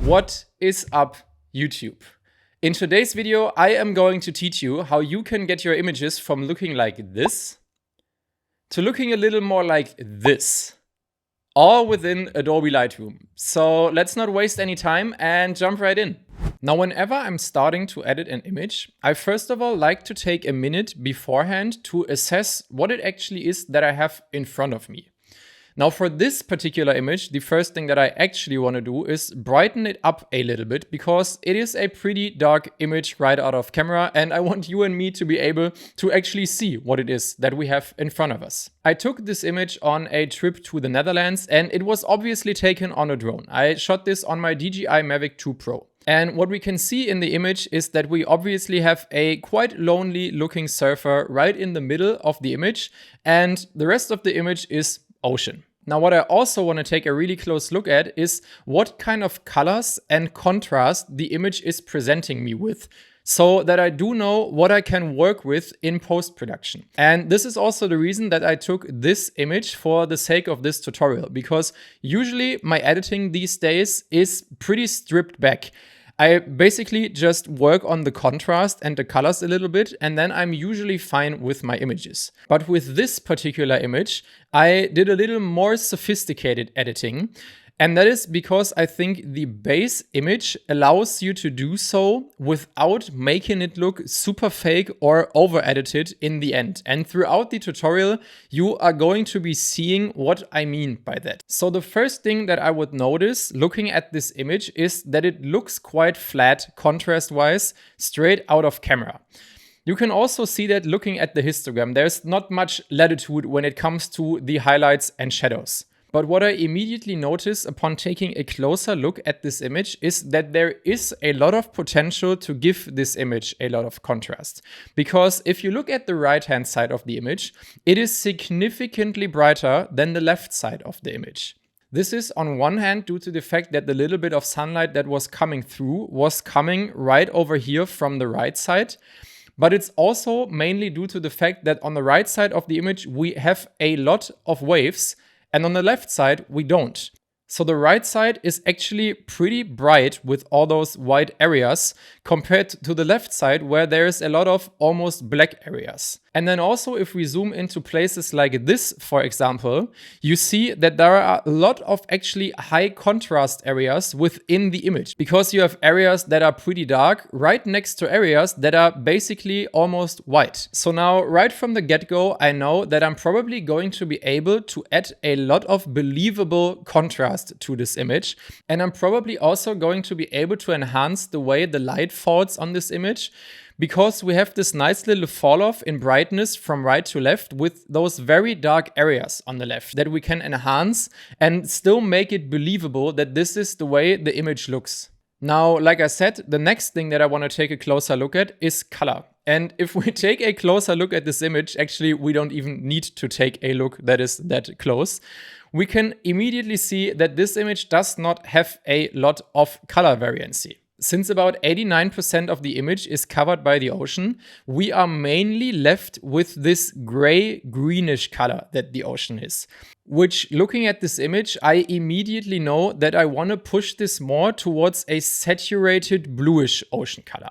What is up, YouTube? In today's video, I am going to teach you how you can get your images from looking like this to looking a little more like this, all within Adobe Lightroom. So let's not waste any time and jump right in. Now, whenever I'm starting to edit an image, I first of all like to take a minute beforehand to assess what it actually is that I have in front of me. Now, for this particular image, the first thing that I actually want to do is brighten it up a little bit because it is a pretty dark image right out of camera and I want you and me to be able to actually see what it is that we have in front of us. I took this image on a trip to the Netherlands and it was obviously taken on a drone. I shot this on my DJI Mavic 2 Pro. And what we can see in the image is that we obviously have a quite lonely looking surfer right in the middle of the image, and the rest of the image is ocean. Now, what I also want to take a really close look at is what kind of colors and contrast the image is presenting me with, so that I do know what I can work with in post-production. And this is also the reason that I took this image for the sake of this tutorial, because usually my editing these days is pretty stripped back. I basically just work on the contrast and the colors a little bit, and then I'm usually fine with my images. But with this particular image, I did a little more sophisticated editing. And that is because I think the base image allows you to do so without making it look super fake or over-edited in the end. And throughout the tutorial, you are going to be seeing what I mean by that. So the first thing that I would notice looking at this image is that it looks quite flat contrast-wise, straight out of camera. You can also see that looking at the histogram. There's not much latitude when it comes to the highlights and shadows. But what I immediately notice upon taking a closer look at this image is that there is a lot of potential to give this image a lot of contrast. Because if you look at the right-hand side of the image, it is significantly brighter than the left side of the image. This is on one hand due to the fact that the little bit of sunlight that was coming through was coming right over here from the right side. But it's also mainly due to the fact that on the right side of the image, we have a lot of waves. And on the left side, we don't. So the right side is actually pretty bright with all those white areas compared to the left side where there is a lot of almost black areas. And then also if we zoom into places like this, for example, you see that there are a lot of actually high contrast areas within the image because you have areas that are pretty dark right next to areas that are basically almost white. So now right from the get-go, I know that I'm probably going to be able to add a lot of believable contrast to this image, and I'm probably also going to be able to enhance the way the light falls on this image because we have this nice little fall off in brightness from right to left with those very dark areas on the left that we can enhance and still make it believable that this is the way the image looks. Now, like I said, the next thing that I want to take a closer look at is color. And if we take a closer look at this image, actually, we don't even need to take a look that is that close. We can immediately see that this image does not have a lot of color variancy. Since about 89% of the image is covered by the ocean, we are mainly left with this gray-greenish color that the ocean is. Which, looking at this image, I immediately know that I want to push this more towards a saturated bluish ocean color.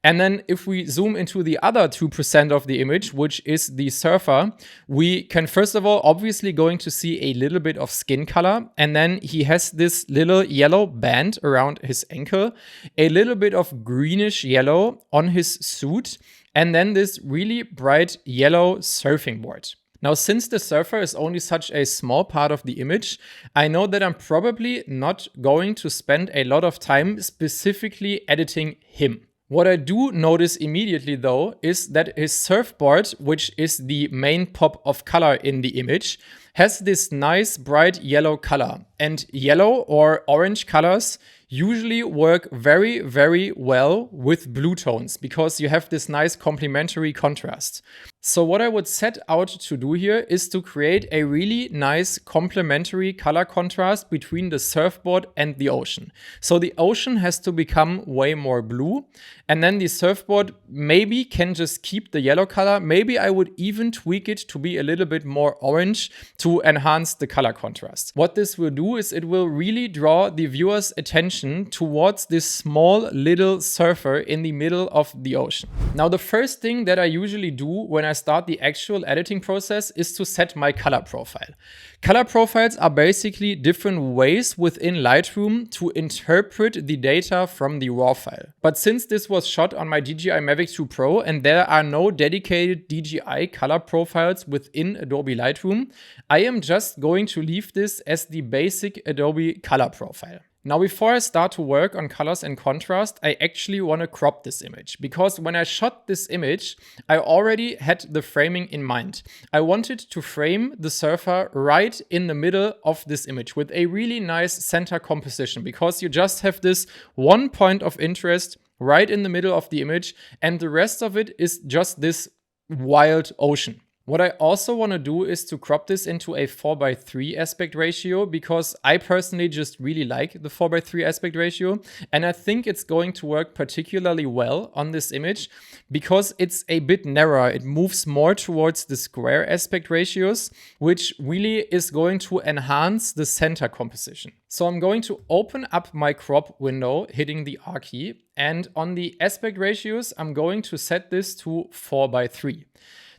And then if we zoom into the other 2% of the image, which is the surfer, we can first of all obviously going to see a little bit of skin color. And then he has this little yellow band around his ankle, a little bit of greenish yellow on his suit, and then this really bright yellow surfing board. Now, since the surfer is only such a small part of the image, I know that I'm probably not going to spend a lot of time specifically editing him. What I do notice immediately though is that his surfboard, which is the main pop of color in the image, has this nice bright yellow color. And yellow or orange colors usually work very, very well with blue tones because you have this nice complementary contrast. So what I would set out to do here is to create a really nice complementary color contrast between the surfboard and the ocean. So the ocean has to become way more blue, and then the surfboard maybe can just keep the yellow color. Maybe I would even tweak it to be a little bit more orange to enhance the color contrast. What this will do is it will really draw the viewer's attention towards this small little surfer in the middle of the ocean. Now, the first thing that I usually do when I start the actual editing process is to set my color profile. Color profiles are basically different ways within Lightroom to interpret the data from the raw file. But since this was shot on my DJI Mavic 2 Pro and there are no dedicated DJI color profiles within Adobe Lightroom, I am just going to leave this as the basic Adobe color profile. Now, before I start to work on colors and contrast, I actually want to crop this image, because when I shot this image, I already had the framing in mind. I wanted to frame the surfer right in the middle of this image with a really nice center composition, because you just have this one point of interest right in the middle of the image, and the rest of it is just this wild ocean. What I also want to do is to crop this into a 4:3 aspect ratio, because I personally just really like the 4:3 aspect ratio. And I think it's going to work particularly well on this image because it's a bit narrower. It moves more towards the square aspect ratios, which really is going to enhance the center composition. So I'm going to open up my crop window, hitting the R key. And on the aspect ratios, I'm going to set this to 4:3.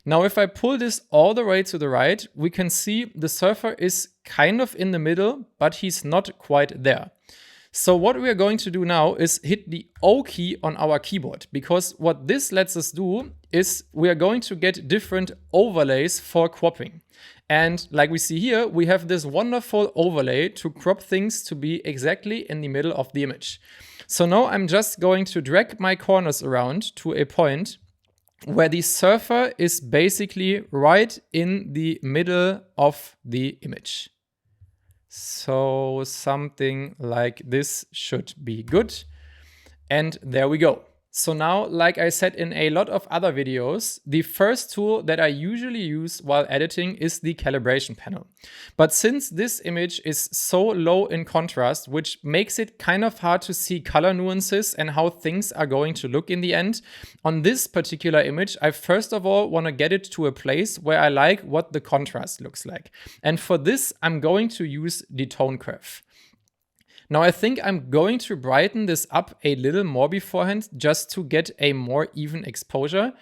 Now, if I pull this all the way to the right, we can see the surfer is kind of in the middle, but he's not quite there. So what we are going to do now is hit the O key on our keyboard, because what this lets us do is we are going to get different overlays for cropping. And like we see here, we have this wonderful overlay to crop things to be exactly in the middle of the image. So now I'm just going to drag my corners around to a point where the surfer is basically right in the middle of the image. So something like this should be good. And there we go. So now, like I said in a lot of other videos, the first tool that I usually use while editing is the calibration panel. But since this image is so low in contrast, which makes it kind of hard to see color nuances and how things are going to look in the end, on this particular image, I first of all want to get it to a place where I like what the contrast looks like. And for this, I'm going to use the tone curve. Now, I think I'm going to brighten this up a little more beforehand just to get a more even exposure.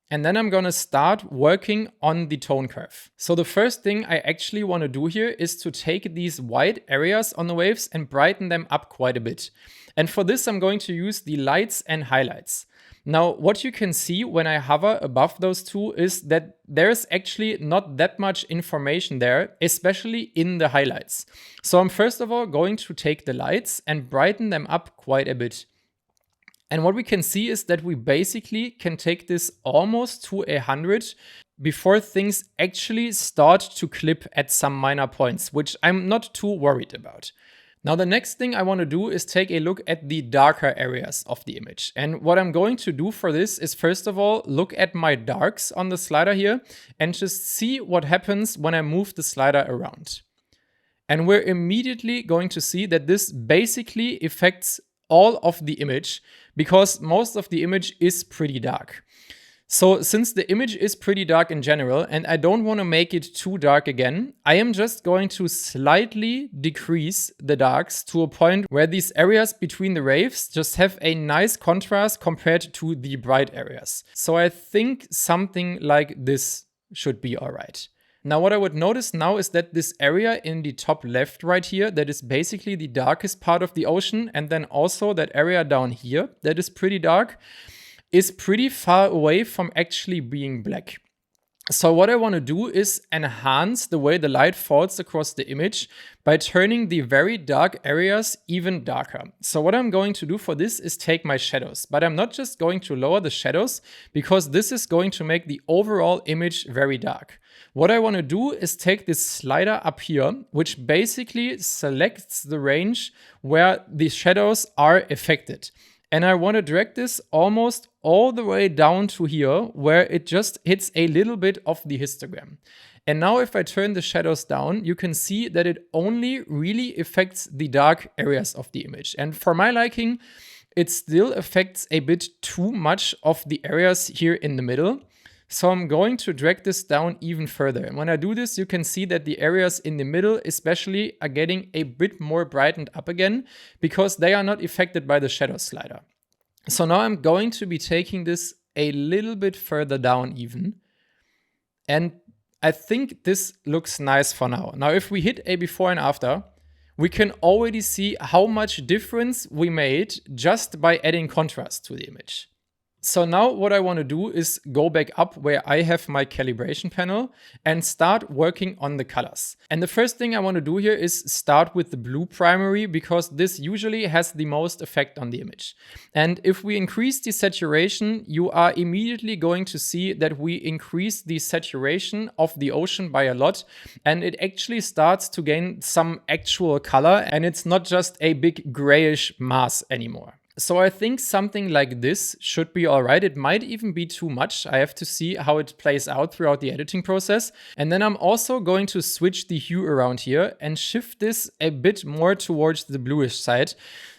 And then I'm going to start working on the tone curve. So the first thing I actually want to do here is to take these white areas on the waves and brighten them up quite a bit. And for this, I'm going to use the lights and highlights. Now, what you can see when I hover above those two is that there's actually not that much information there, especially in the highlights. So I'm first of all going to take the lights and brighten them up quite a bit. And what we can see is that we basically can take this almost to 100 before things actually start to clip at some minor points, which I'm not too worried about. Now, the next thing I want to do is take a look at the darker areas of the image. And what I'm going to do for this is first of all, look at my darks on the slider here and just see what happens when I move the slider around. And we're immediately going to see that this basically affects all of the image because most of the image is pretty dark. So since the image is pretty dark in general, and I don't want to make it too dark again, I am just going to slightly decrease the darks to a point where these areas between the waves just have a nice contrast compared to the bright areas. So I think something like this should be all right. Now, what I would notice now is that this area in the top left right here, that is basically the darkest part of the ocean, and then also that area down here that is pretty dark, is pretty far away from actually being black. So what I want to do is enhance the way the light falls across the image by turning the very dark areas even darker. So what I'm going to do for this is take my shadows, but I'm not just going to lower the shadows because this is going to make the overall image very dark. What I want to do is take this slider up here, which basically selects the range where the shadows are affected. And I want to drag this almost all the way down to here, where it just hits a little bit of the histogram. And now if I turn the shadows down, you can see that it only really affects the dark areas of the image. And for my liking, it still affects a bit too much of the areas here in the middle. So I'm going to drag this down even further. And when I do this, you can see that the areas in the middle especially are getting a bit more brightened up again because they are not affected by the shadow slider. So now I'm going to be taking this a little bit further down even. And I think this looks nice for now. Now, if we hit a before and after, we can already see how much difference we made just by adding contrast to the image. So now what I want to do is go back up where I have my calibration panel and start working on the colors. And the first thing I want to do here is start with the blue primary because this usually has the most effect on the image. And if we increase the saturation, you are immediately going to see that we increase the saturation of the ocean by a lot, and it actually starts to gain some actual color, and it's not just a big grayish mass anymore. So I think something like this should be all right. It might even be too much. I have to see how it plays out throughout the editing process. And then I'm also going to switch the hue around here and shift this a bit more towards the bluish side,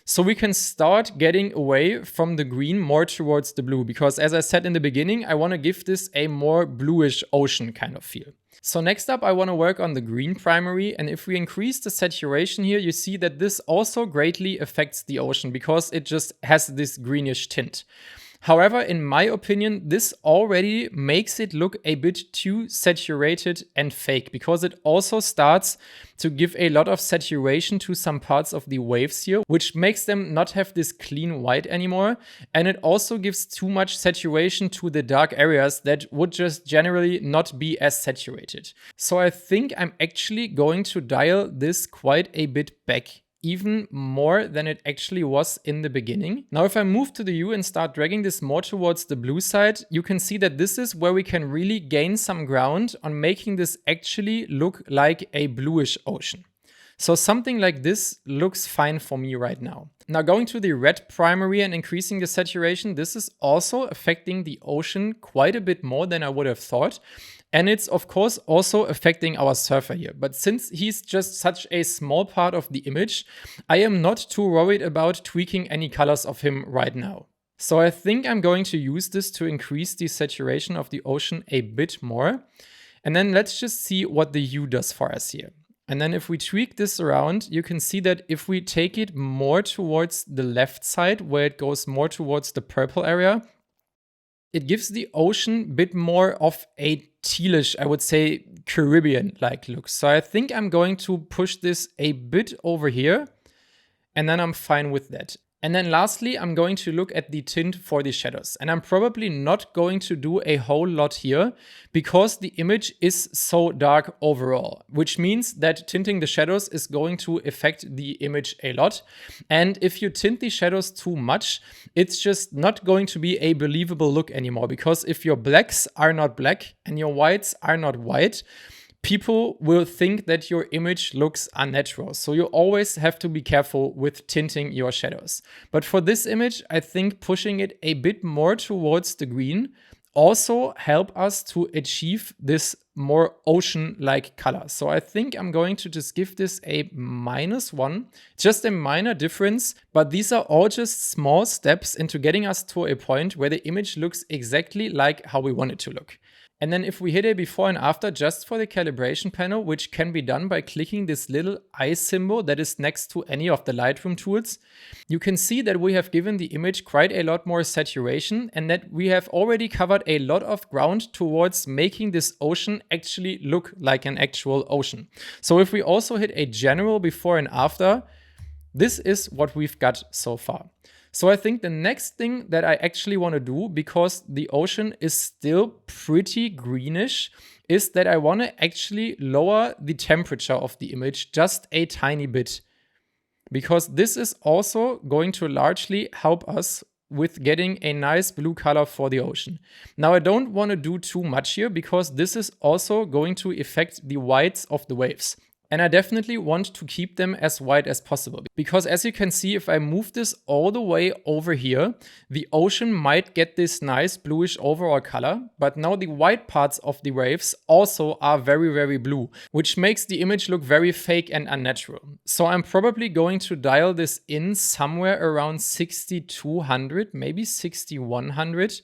so we can start getting away from the green more towards the blue. Because as I said in the beginning, I want to give this a more bluish ocean kind of feel. So next up, I want to work on the green primary, and if we increase the saturation here, you see that this also greatly affects the ocean because it just has this greenish tint. However, in my opinion, this already makes it look a bit too saturated and fake because it also starts to give a lot of saturation to some parts of the waves here, which makes them not have this clean white anymore. And it also gives too much saturation to the dark areas that would just generally not be as saturated. So I think I'm actually going to dial this quite a bit back, even more than it actually was in the beginning. Now, if I move to the hue and start dragging this more towards the blue side, you can see that this is where we can really gain some ground on making this actually look like a bluish ocean. So something like this looks fine for me right now. Now, going to the red primary and increasing the saturation, this is also affecting the ocean quite a bit more than I would have thought. And it's of course also affecting our surfer here. But since he's just such a small part of the image, I am not too worried about tweaking any colors of him right now. So I think I'm going to use this to increase the saturation of the ocean a bit more. And then let's just see what the hue does for us here. And then if we tweak this around, you can see that if we take it more towards the left side, where it goes more towards the purple area, it gives the ocean a bit more of a tealish, I would say Caribbean-like look. So I think I'm going to push this a bit over here, and then I'm fine with that. And then lastly, I'm going to look at the tint for the shadows. And I'm probably not going to do a whole lot here because the image is so dark overall, which means that tinting the shadows is going to affect the image a lot. And if you tint the shadows too much, it's just not going to be a believable look anymore, because if your blacks are not black and your whites are not white, people will think that your image looks unnatural. So you always have to be careful with tinting your shadows. But for this image, I think pushing it a bit more towards the green also help us to achieve this more ocean-like color. So I think I'm going to just give this a -1, just a minor difference, but these are all just small steps into getting us to a point where the image looks exactly like how we want it to look. And then if we hit a before and after just for the calibration panel, which can be done by clicking this little eye symbol that is next to any of the Lightroom tools, you can see that we have given the image quite a lot more saturation and that we have already covered a lot of ground towards making this ocean actually look like an actual ocean. So if we also hit a general before and after, this is what we've got so far. So I think the next thing that I actually want to do, because the ocean is still pretty greenish, is that I want to actually lower the temperature of the image just a tiny bit. Because this is also going to largely help us with getting a nice blue color for the ocean. Now, I don't want to do too much here because this is also going to affect the whites of the waves. And I definitely want to keep them as white as possible. Because as you can see, if I move this all the way over here, the ocean might get this nice bluish overall color. But now the white parts of the waves also are very, very blue, which makes the image look very fake and unnatural. So I'm probably going to dial this in somewhere around 6200, maybe 6100.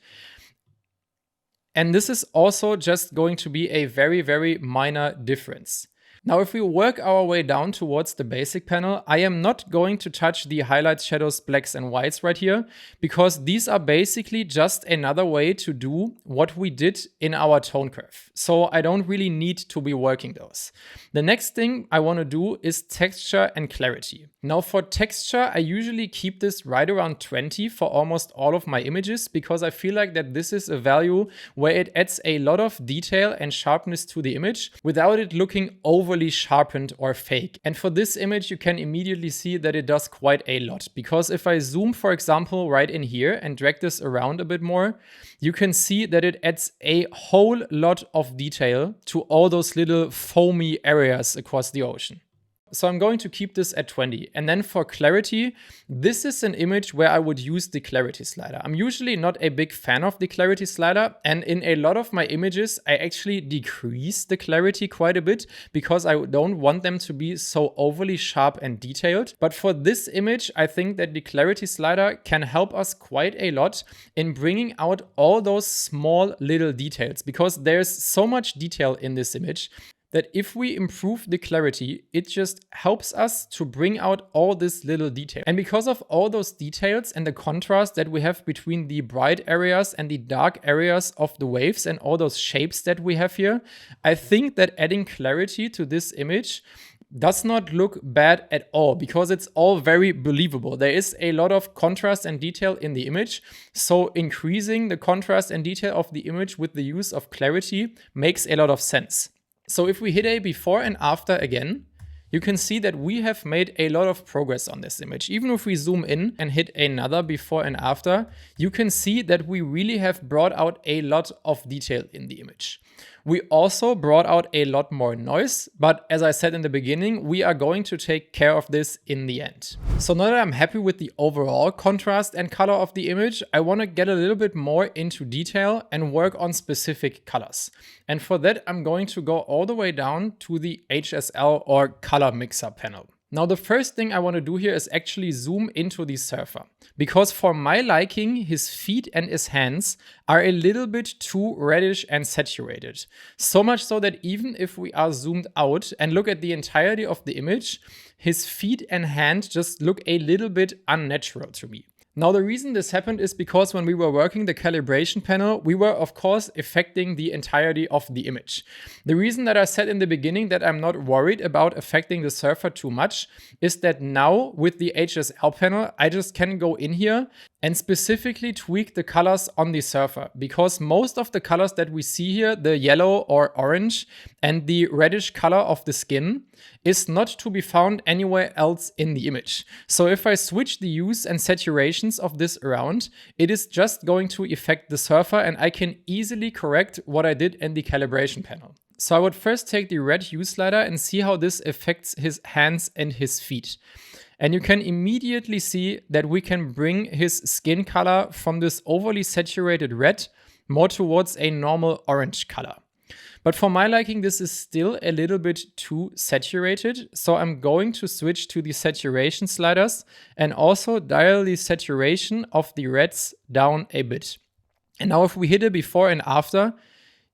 And this is also just going to be a very, very minor difference. Now, if we work our way down towards the basic panel, I am not going to touch the highlights, shadows, blacks, and whites right here, because these are basically just another way to do what we did in our tone curve. So I don't really need to be working those. The next thing I want to do is texture and clarity. Now for texture, I usually keep this right around 20 for almost all of my images, because I feel like that this is a value where it adds a lot of detail and sharpness to the image without it looking overly sharpened or fake. And for this image, you can immediately see that it does quite a lot, because if I zoom, for example, right in here and drag this around a bit more, you can see that it adds a whole lot of detail to all those little foamy areas across the ocean. So I'm going to keep this at 20. And then for clarity, this is an image where I would use the clarity slider. I'm usually not a big fan of the clarity slider. And in a lot of my images, I actually decrease the clarity quite a bit because I don't want them to be so overly sharp and detailed. But for this image, I think that the clarity slider can help us quite a lot in bringing out all those small little details, because there's so much detail in this image that if we improve the clarity, it just helps us to bring out all this little detail. And because of all those details and the contrast that we have between the bright areas and the dark areas of the waves and all those shapes that we have here, I think that adding clarity to this image does not look bad at all, because it's all very believable. There is a lot of contrast and detail in the image, so increasing the contrast and detail of the image with the use of clarity makes a lot of sense. So if we hit a before and after again, you can see that we have made a lot of progress on this image. Even if we zoom in and hit another before and after, you can see that we really have brought out a lot of detail in the image. We also brought out a lot more noise, but as I said in the beginning, we are going to take care of this in the end. So now that I'm happy with the overall contrast and color of the image, I want to get a little bit more into detail and work on specific colors. And for that, I'm going to go all the way down to the HSL or color mixer panel. Now, the first thing I want to do here is actually zoom into the surfer, because for my liking, his feet and his hands are a little bit too reddish and saturated. So much so that even if we are zoomed out and look at the entirety of the image, his feet and hand just look a little bit unnatural to me. Now, the reason this happened is because when we were working the calibration panel, we were, of course, affecting the entirety of the image. The reason that I said in the beginning that I'm not worried about affecting the surfer too much is that now with the HSL panel, I just can go in here and specifically tweak the colors on the surfer, because most of the colors that we see here, the yellow or orange and the reddish color of the skin, is not to be found anywhere else in the image. So if I switch the hues and saturations of this around, it is just going to affect the surfer, and I can easily correct what I did in the calibration panel. So I would first take the red hue slider and see how this affects his hands and his feet. And you can immediately see that we can bring his skin color from this overly saturated red more towards a normal orange color. But for my liking, this is still a little bit too saturated. So I'm going to switch to the saturation sliders and also dial the saturation of the reds down a bit. And now if we hit a before and after,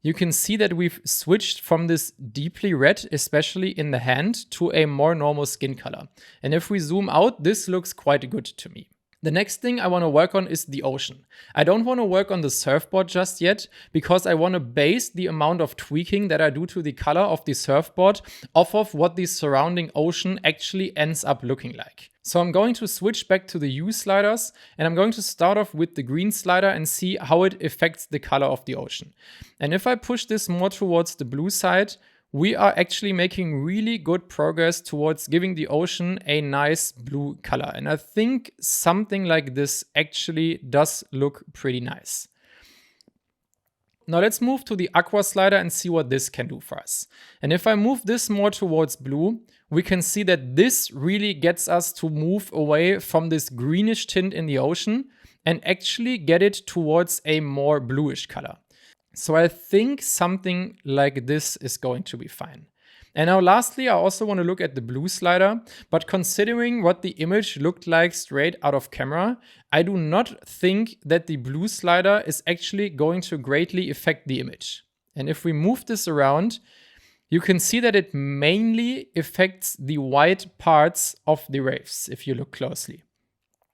you can see that we've switched from this deeply red, especially in the hand, to a more normal skin color. And if we zoom out, this looks quite good to me. The next thing I want to work on is the ocean. I don't want to work on the surfboard just yet, because I want to base the amount of tweaking that I do to the color of the surfboard off of what the surrounding ocean actually ends up looking like. So I'm going to switch back to the hue sliders, and I'm going to start off with the green slider and see how it affects the color of the ocean. And if I push this more towards the blue side, we are actually making really good progress towards giving the ocean a nice blue color. And I think something like this actually does look pretty nice. Now let's move to the aqua slider and see what this can do for us. And if I move this more towards blue, we can see that this really gets us to move away from this greenish tint in the ocean and actually get it towards a more bluish color. So I think something like this is going to be fine. And now lastly, I also want to look at the blue slider, but considering what the image looked like straight out of camera, I do not think that the blue slider is actually going to greatly affect the image. And if we move this around, you can see that it mainly affects the white parts of the waves, if you look closely.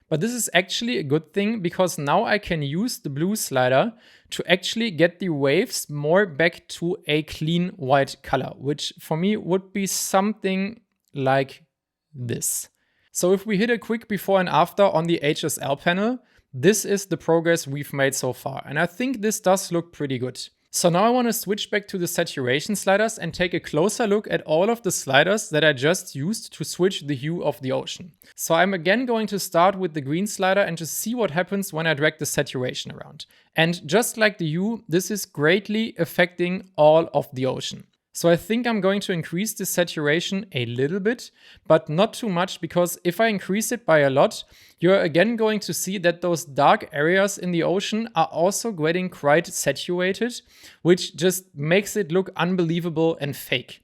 But this is actually a good thing because now I can use the blue slider to actually get the waves more back to a clean white color, which for me would be something like this. So if we hit a quick before and after on the HSL panel, this is the progress we've made so far. And I think this does look pretty good. So now I want to switch back to the saturation sliders and take a closer look at all of the sliders that I just used to switch the hue of the ocean. So I'm again going to start with the green slider and just see what happens when I drag the saturation around. And just like the hue, this is greatly affecting all of the ocean. So I think I'm going to increase the saturation a little bit, but not too much, because if I increase it by a lot, you're again going to see that those dark areas in the ocean are also getting quite saturated, which just makes it look unbelievable and fake.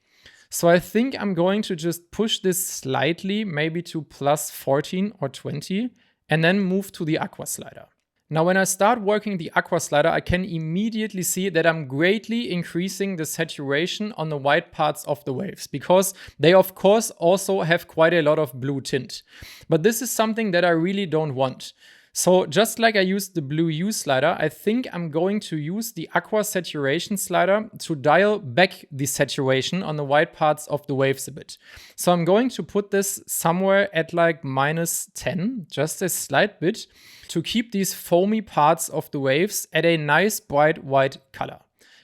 So I think I'm going to just push this slightly, maybe to plus 14 or 20, and then move to the aqua slider. Now, when I start working the aqua slider, I can immediately see that I'm greatly increasing the saturation on the white parts of the waves, because they of course also have quite a lot of blue tint. But this is something that I really don't want. So just like I used the blue hue slider, I think I'm going to use the aqua saturation slider to dial back the saturation on the white parts of the waves a bit. So I'm going to put this somewhere at like -10, just a slight bit, to keep these foamy parts of the waves at a nice bright white color.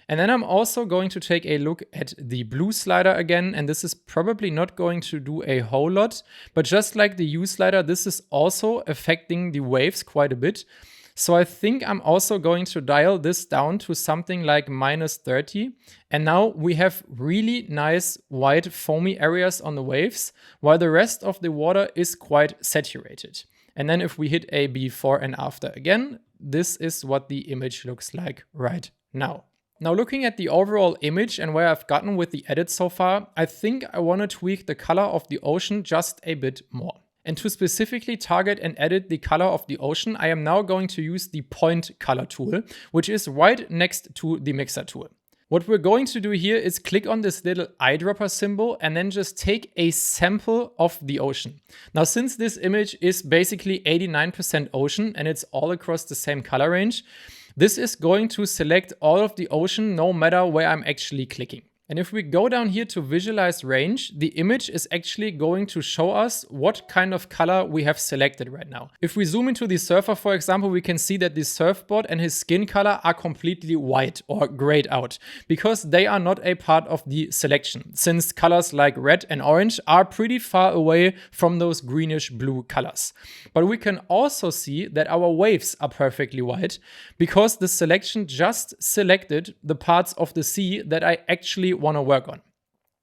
And then I'm also going to take a look at the blue slider again, and this is probably not going to do a whole lot, but just like the hue slider, this is also affecting the waves quite a bit. So I think I'm also going to dial this down to something like -30. And now we have really nice white foamy areas on the waves, while the rest of the water is quite saturated. And then if we hit a before and after again, this is what the image looks like right now. Now, looking at the overall image and where I've gotten with the edit so far, I think I want to tweak the color of the ocean just a bit more. And to specifically target and edit the color of the ocean, I am now going to use the point color tool, which is right next to the mixer tool. What we're going to do here is click on this little eyedropper symbol and then just take a sample of the ocean. Now, since this image is basically 89% ocean and it's all across the same color range, this is going to select all of the ocean no matter where I'm actually clicking. And if we go down here to visualize range, the image is actually going to show us what kind of color we have selected right now. If we zoom into the surfer, for example, we can see that the surfboard and his skin color are completely white or grayed out, because they are not a part of the selection, since colors like red and orange are pretty far away from those greenish blue colors. But we can also see that our waves are perfectly white, because the selection just selected the parts of the sea that I actually want to work on.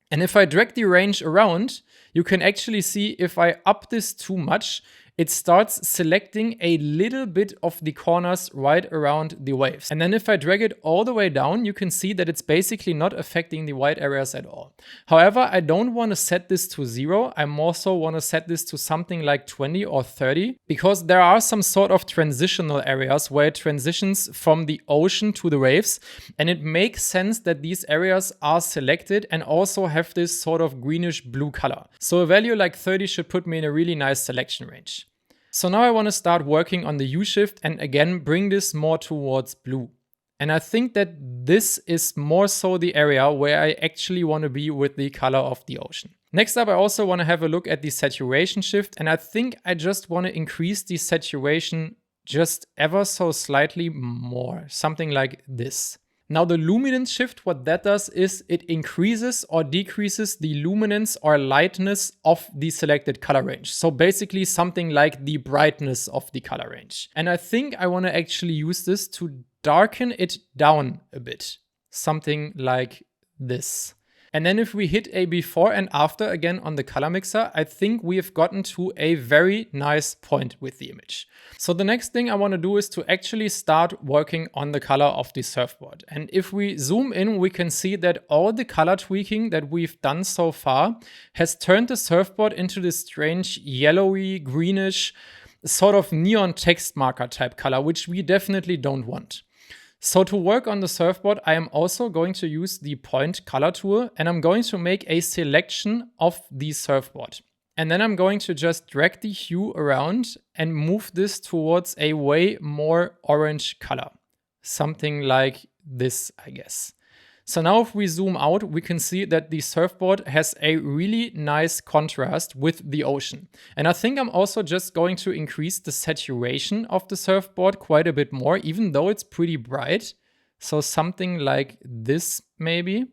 And if I drag the range around, you can actually see if I up this too much, it starts selecting a little bit of the corners right around the waves. And then if I drag it all the way down, you can see that it's basically not affecting the white areas at all. However, I don't want to set this to 0. I also want to set this to something like 20 or 30, because there are some sort of transitional areas where it transitions from the ocean to the waves. And it makes sense that these areas are selected and also have this sort of greenish blue color. So a value like 30 should put me in a really nice selection range. So now I want to start working on the hue shift and again bring this more towards blue. And I think that this is more so the area where I actually want to be with the color of the ocean. Next up, I also want to have a look at the saturation shift, and I think I just want to increase the saturation just ever so slightly more, something like this. Now the luminance shift, what that does is it increases or decreases the luminance or lightness of the selected color range. So basically something like the brightness of the color range. And I think I want to actually use this to darken it down a bit. Something like this. And then if we hit a before and after again on the color mixer, I think we have gotten to a very nice point with the image. So the next thing I want to do is to actually start working on the color of the surfboard. And if we zoom in, we can see that all the color tweaking that we've done so far has turned the surfboard into this strange yellowy, greenish, sort of neon text marker type color, which we definitely don't want. So to work on the surfboard, I am also going to use the point color tool, and I'm going to make a selection of the surfboard. And then I'm going to just drag the hue around and move this towards a way more orange color. Something like this, I guess. So now if we zoom out, we can see that the surfboard has a really nice contrast with the ocean. And I think I'm also just going to increase the saturation of the surfboard quite a bit more, even though it's pretty bright. So something like this maybe.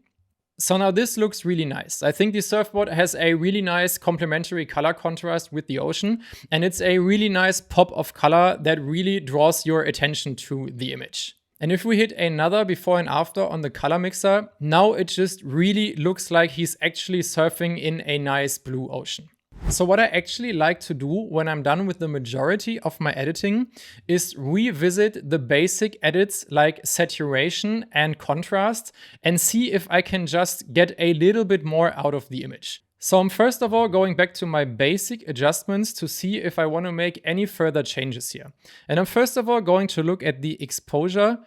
So now this looks really nice. I think the surfboard has a really nice complementary color contrast with the ocean, and it's a really nice pop of color that really draws your attention to the image. And if we hit another before and after on the color mixer, now it just really looks like he's actually surfing in a nice blue ocean. So what I actually like to do when I'm done with the majority of my editing is revisit the basic edits like saturation and contrast and see if I can just get a little bit more out of the image. So I'm first of all going back to my basic adjustments to see if I want to make any further changes here. And I'm first of all going to look at the exposure,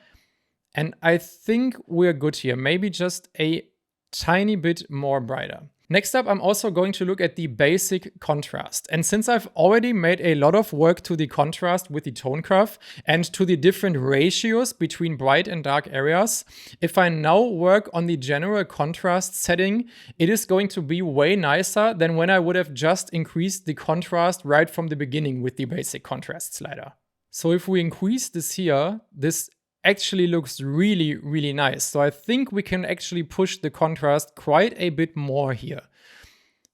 and I think we're good here. Maybe just a tiny bit more brighter. Next up, I'm also going to look at the basic contrast. And since I've already made a lot of work to the contrast with the tone curve and to the different ratios between bright and dark areas, if I now work on the general contrast setting, it is going to be way nicer than when I would have just increased the contrast right from the beginning with the basic contrast slider. So if we increase this here, this actually looks really, really nice. So I think we can actually push the contrast quite a bit more here.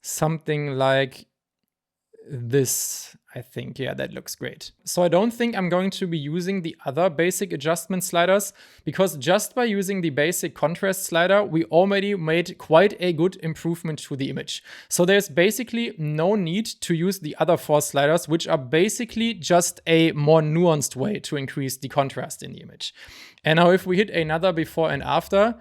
Something like this, I think. Yeah, that looks great. So I don't think I'm going to be using the other basic adjustment sliders, because just by using the basic contrast slider, we already made quite a good improvement to the image. So there's basically no need to use the other 4 sliders, which are basically just a more nuanced way to increase the contrast in the image. And now if we hit another before and after,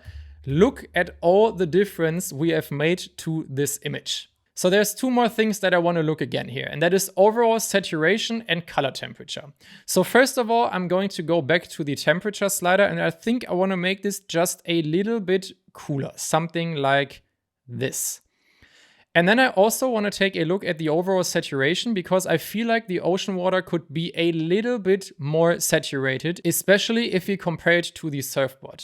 look at all the difference we have made to this image. So there's 2 more things that I want to look again here, and that is overall saturation and color temperature. So first of all, I'm going to go back to the temperature slider, and I think I want to make this just a little bit cooler, something like this. And then I also want to take a look at the overall saturation, because I feel like the ocean water could be a little bit more saturated, especially if you compare it to the surfboard.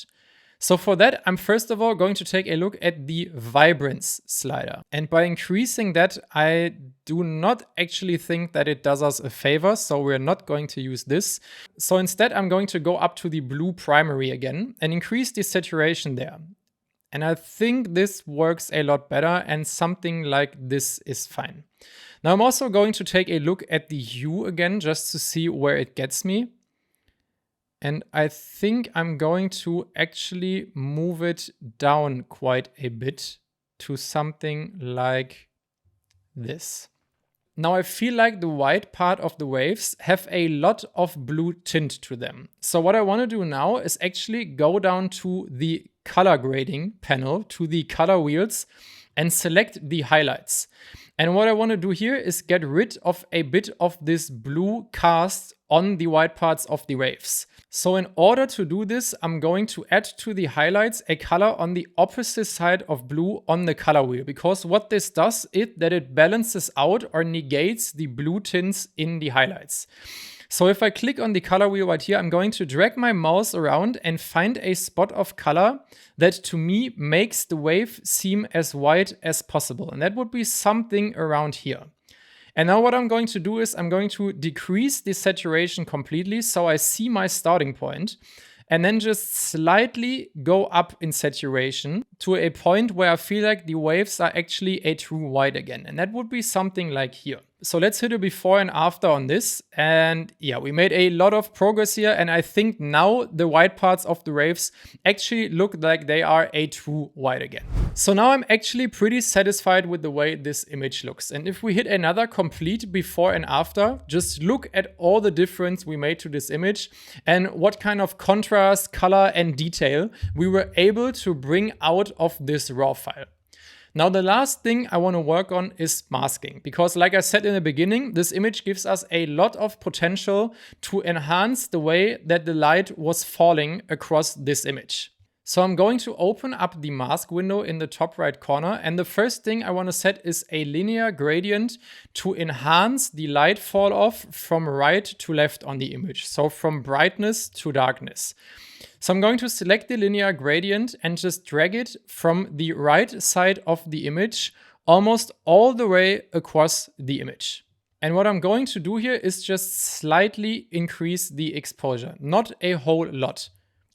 So for that, I'm first of all going to take a look at the vibrance slider. And by increasing that, I do not actually think that it does us a favor, so we're not going to use this. So instead, I'm going to go up to the blue primary again and increase the saturation there. And I think this works a lot better, and something like this is fine. Now I'm also going to take a look at the hue again, just to see where it gets me. And I think I'm going to actually move it down quite a bit to something like this. Now I feel like the white part of the waves have a lot of blue tint to them. So what I want to do now is actually go down to the color grading panel, to the color wheels, and select the highlights. And what I want to do here is get rid of a bit of this blue cast on the white parts of the waves. So in order to do this, I'm going to add to the highlights a color on the opposite side of blue on the color wheel, because what this does is that it balances out or negates the blue tints in the highlights. So if I click on the color wheel right here, I'm going to drag my mouse around and find a spot of color that to me makes the wave seem as white as possible. And that would be something around here. And now what I'm going to do is I'm going to decrease the saturation completely so I see my starting point, and then just slightly go up in saturation to a point where I feel like the waves are actually a true white again. And that would be something like here. So let's hit a before and after on this. And yeah, we made a lot of progress here. And I think now the white parts of the waves actually look like they are a true white again. So now I'm actually pretty satisfied with the way this image looks. And if we hit another complete before and after, just look at all the difference we made to this image and what kind of contrast, color, and detail we were able to bring out of this raw file. Now, the last thing I want to work on is masking, because like I said in the beginning, this image gives us a lot of potential to enhance the way that the light was falling across this image. So I'm going to open up the mask window in the top right corner, and the first thing I want to set is a linear gradient to enhance the light fall off from right to left on the image, so from brightness to darkness. So I'm going to select the linear gradient and just drag it from the right side of the image almost all the way across the image. And what I'm going to do here is just slightly increase the exposure, not a whole lot.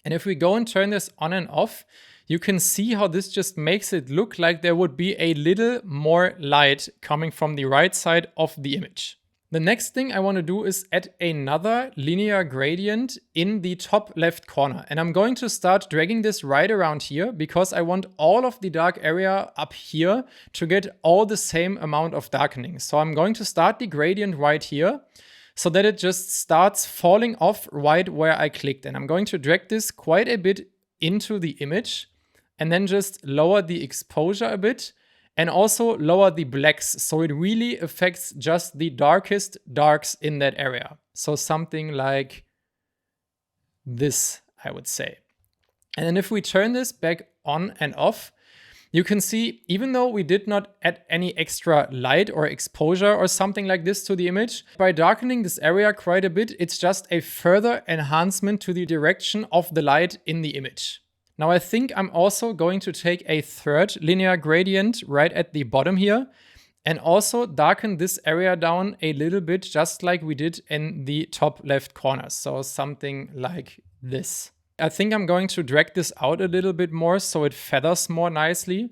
And if we go and turn this on and off, you can see how this just makes it look like there would be a little more light coming from the right side of the image. The next thing I want to do is add another linear gradient in the top left corner. And I'm going to start dragging this right around here because I want all of the dark area up here to get all the same amount of darkening. So I'm going to start the gradient right here so that it just starts falling off right where I clicked. And I'm going to drag this quite a bit into the image and then just lower the exposure a bit. And also lower the blacks, so it really affects just the darkest darks in that area. So something like this, I would say. And then if we turn this back on and off, you can see, even though we did not add any extra light or exposure or something like this to the image, by darkening this area quite a bit, it's just a further enhancement to the direction of the light in the image. Now I think I'm also going to take a third linear gradient right at the bottom here and also darken this area down a little bit, just like we did in the top left corner. So something like this. I think I'm going to drag this out a little bit more so it feathers more nicely.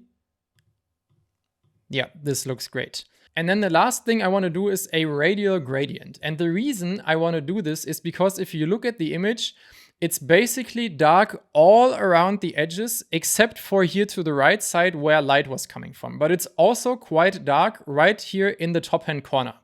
Yeah, this looks great. And then the last thing I want to do is a radial gradient. And the reason I want to do this is because if you look at the image, it's basically dark all around the edges, except for here to the right side where light was coming from. But it's also quite dark right here in the top hand corner.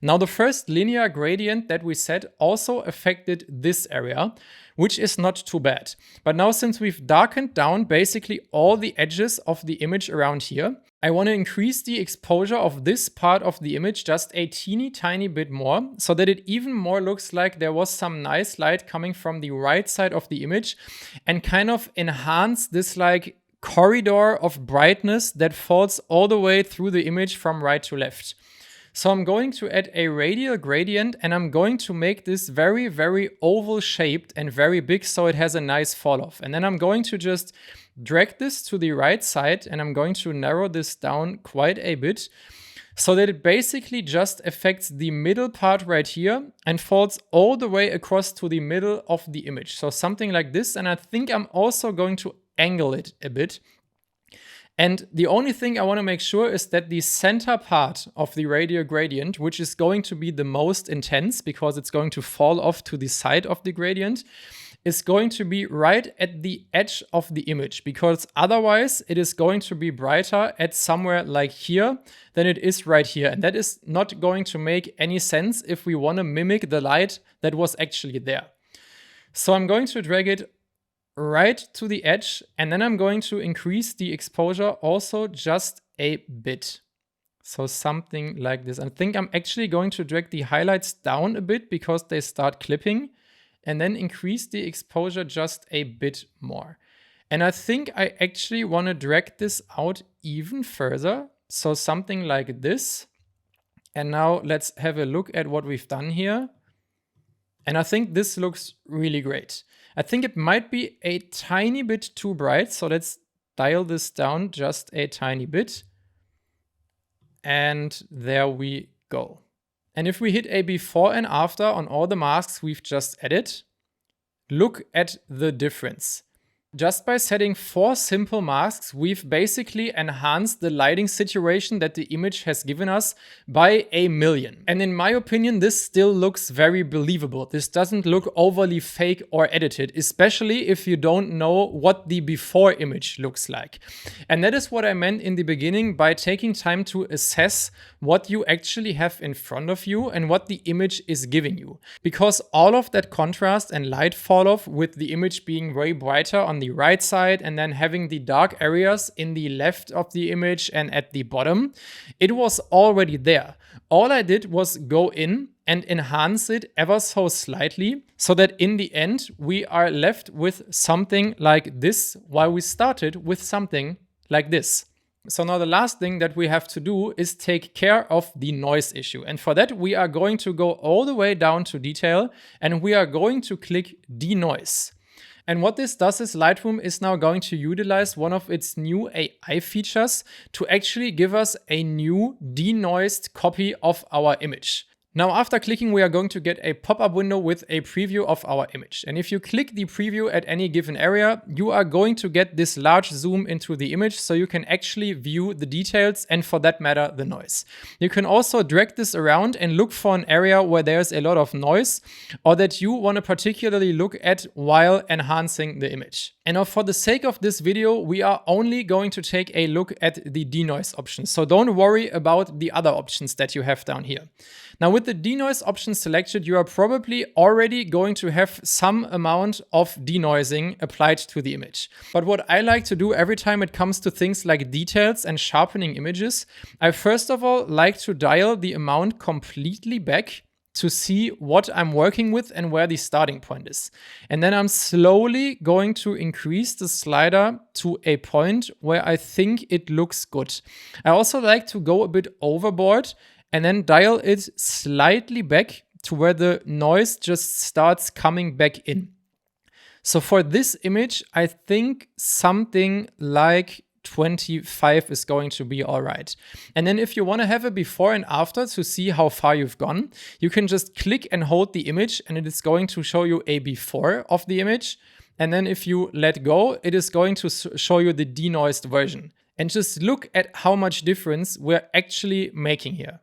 Now, the first linear gradient that we set also affected this area, which is not too bad. But now, since we've darkened down basically all the edges of the image around here, I want to increase the exposure of this part of the image just a teeny tiny bit more so that it even more looks like there was some nice light coming from the right side of the image and kind of enhance this like corridor of brightness that falls all the way through the image from right to left. So I'm going to add a radial gradient and I'm going to make this very, very oval shaped and very big so it has a nice fall off. And then I'm going to just drag this to the right side and I'm going to narrow this down quite a bit so that it basically just affects the middle part right here and falls all the way across to the middle of the image. So something like this. And I think I'm also going to angle it a bit. And the only thing I want to make sure is that the center part of the radial gradient, which is going to be the most intense because it's going to fall off to the side of the gradient, is going to be right at the edge of the image, because otherwise it is going to be brighter at somewhere like here than it is right here. And that is not going to make any sense if we want to mimic the light that was actually there. So I'm going to drag it right to the edge, and then I'm going to increase the exposure also just a bit. So something like this. I think I'm actually going to drag the highlights down a bit because they start clipping, and then increase the exposure just a bit more. And I think I actually want to drag this out even further. So something like this. And now let's have a look at what we've done here. And I think this looks really great. I think it might be a tiny bit too bright. So let's dial this down just a tiny bit. And there we go. And if we hit a before and after on all the masks we've just added, look at the difference. just by setting 4 simple masks, we've basically enhanced the lighting situation that the image has given us by 1,000,000. And in my opinion, this still looks very believable. This doesn't look overly fake or edited, especially if you don't know what the before image looks like. And that is what I meant in the beginning by taking time to assess what you actually have in front of you and what the image is giving you. Because all of that contrast and light fall off, with the image being way brighter on the right side and then having the dark areas in the left of the image and at the bottom, it was already there. All I did was go in and enhance it ever so slightly so that in the end we are left with something like this, while we started with something like this. So now the last thing that we have to do is take care of the noise issue. And for that, we are going to go all the way down to detail and we are going to click Denoise. And what this does is Lightroom is now going to utilize one of its new AI features to actually give us a new denoised copy of our image. Now, after clicking, we are going to get a pop-up window with a preview of our image. And if you click the preview at any given area, you are going to get this large zoom into the image so you can actually view the details and, for that matter, the noise. You can also drag this around and look for an area where there's a lot of noise or that you want to particularly look at while enhancing the image. And now, for the sake of this video, we are only going to take a look at the denoise option. So don't worry about the other options that you have down here. Now, with the denoise option selected, you are probably already going to have some amount of denoising applied to the image. But what I like to do every time it comes to things like details and sharpening images, I first of all like to dial the amount completely back to see what I'm working with and where the starting point is. And then I'm slowly going to increase the slider to a point where I think it looks good. I also like to go a bit overboard and then dial it slightly back to where the noise just starts coming back in. So for this image, I think something like 25 is going to be all right. And then if you want to have a before and after to see how far you've gone, you can just click and hold the image and it is going to show you a before of the image. And then if you let go, it is going to show you the denoised version. And just look at how much difference we're actually making here.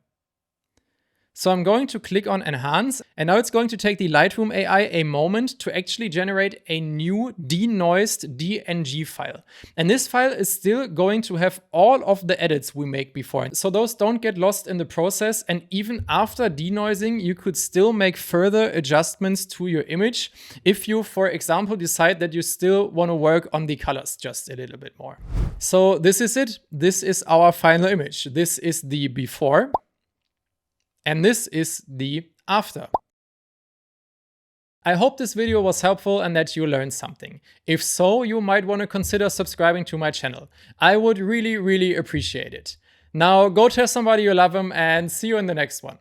So I'm going to click on Enhance, and now it's going to take the Lightroom AI a moment to actually generate a new denoised DNG file. And this file is still going to have all of the edits we make before. So those don't get lost in the process, and even after denoising, you could still make further adjustments to your image if you, for example, decide that you still want to work on the colors just a little bit more. So this is it. This is our final image. This is the before. And this is the after. I hope this video was helpful and that you learned something. If so, you might want to consider subscribing to my channel. I would really, really appreciate it. Now go tell somebody you love them and see you in the next one.